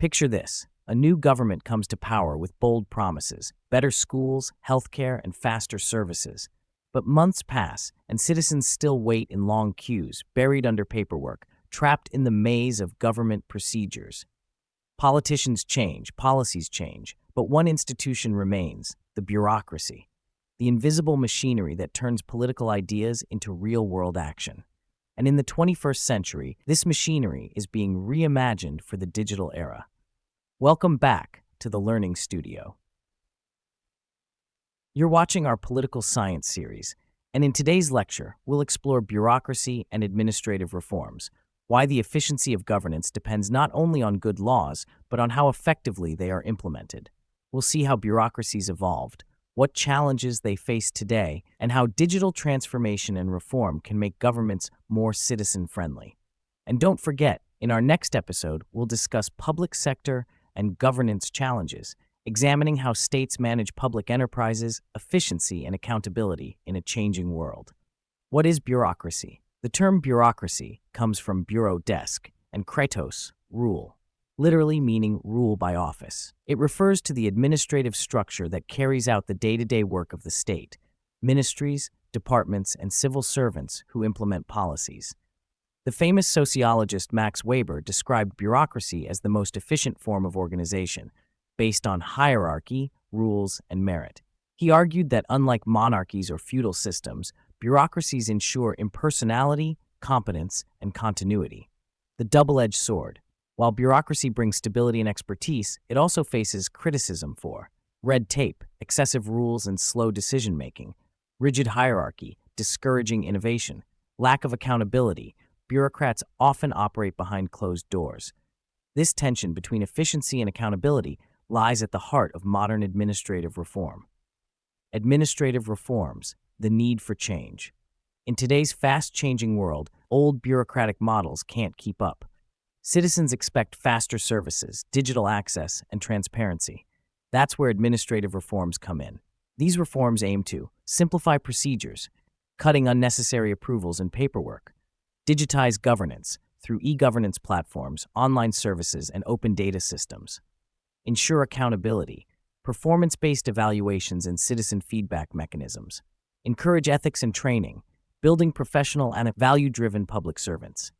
Picture this. A new government comes to power with bold promises, better schools, healthcare, and faster services. But months pass, and citizens still wait in long queues, buried under paperwork, trapped in the maze of government procedures. Politicians change, policies change, but one institution remains: the bureaucracy, the invisible machinery that turns political ideas into real-world action. And in the 21st century, this machinery is being reimagined for the digital era. Welcome back to the Learning Studio. You're watching our political science series, and in today's lecture, we'll explore bureaucracy and administrative reforms, why the efficiency of governance depends not only on good laws, but on how effectively they are implemented. We'll see how bureaucracies evolved, what challenges they face today, and how digital transformation and reform can make governments more citizen-friendly. And don't forget, in our next episode, we'll discuss public sector and governance challenges, examining how states manage public enterprises, efficiency, and accountability in a changing world. What is bureaucracy? The term bureaucracy comes from bureau desk and kratos, rule, literally meaning rule by office. It refers to the administrative structure that carries out the day-to-day work of the state, ministries, departments, and civil servants who implement policies. The famous sociologist Max Weber described bureaucracy as the most efficient form of organization, based on hierarchy, rules, and merit. He argued that unlike monarchies or feudal systems, bureaucracies ensure impersonality, competence, and continuity. The double-edged sword. While bureaucracy brings stability and expertise, it also faces criticism for red tape, excessive rules and slow decision-making, rigid hierarchy, discouraging innovation, lack of accountability. Bureaucrats often operate behind closed doors. This tension between efficiency and accountability lies at the heart of modern administrative reform. Administrative reforms, the need for change. In today's fast-changing world, old bureaucratic models can't keep up. Citizens expect faster services, digital access, and transparency. That's where administrative reforms come in. These reforms aim to simplify procedures, cutting unnecessary approvals and paperwork, digitize governance through e-governance platforms, online services, and open data systems, ensure accountability, performance-based evaluations and citizen feedback mechanisms, encourage ethics and training, building professional and value-driven public servants.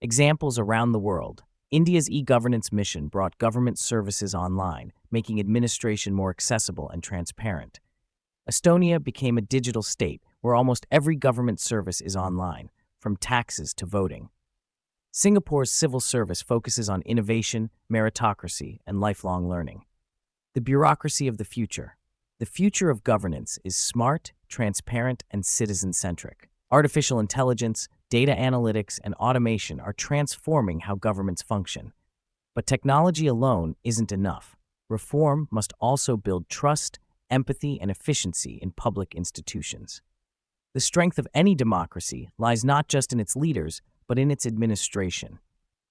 Examples around the world. India's e-governance mission brought government services online, making administration more accessible and transparent. Estonia became a digital state where almost every government service is online, from taxes to voting. Singapore's civil service focuses on innovation, meritocracy, and lifelong learning. The bureaucracy of the future. The future of governance is smart, transparent, and citizen-centric. Artificial intelligence, data analytics, and automation are transforming how governments function. But technology alone isn't enough. Reform must also build trust, empathy, and efficiency in public institutions. The strength of any democracy lies not just in its leaders, but in its administration.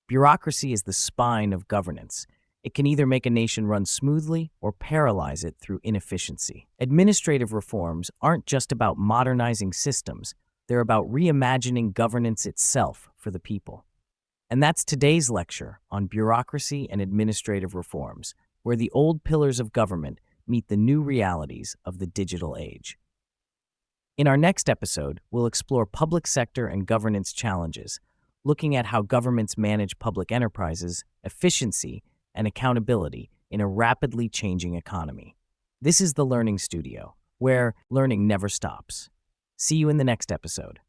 Bureaucracy is the spine of governance. It can either make a nation run smoothly or paralyze it through inefficiency. Administrative reforms aren't just about modernizing systems. They're about reimagining governance itself for the people. And that's today's lecture on bureaucracy and administrative reforms, where the old pillars of government meet the new realities of the digital age. In our next episode, we'll explore public sector and governance challenges, looking at how governments manage public enterprises, efficiency, and accountability in a rapidly changing economy. This is the Learning Studio, where learning never stops. See you in the next episode.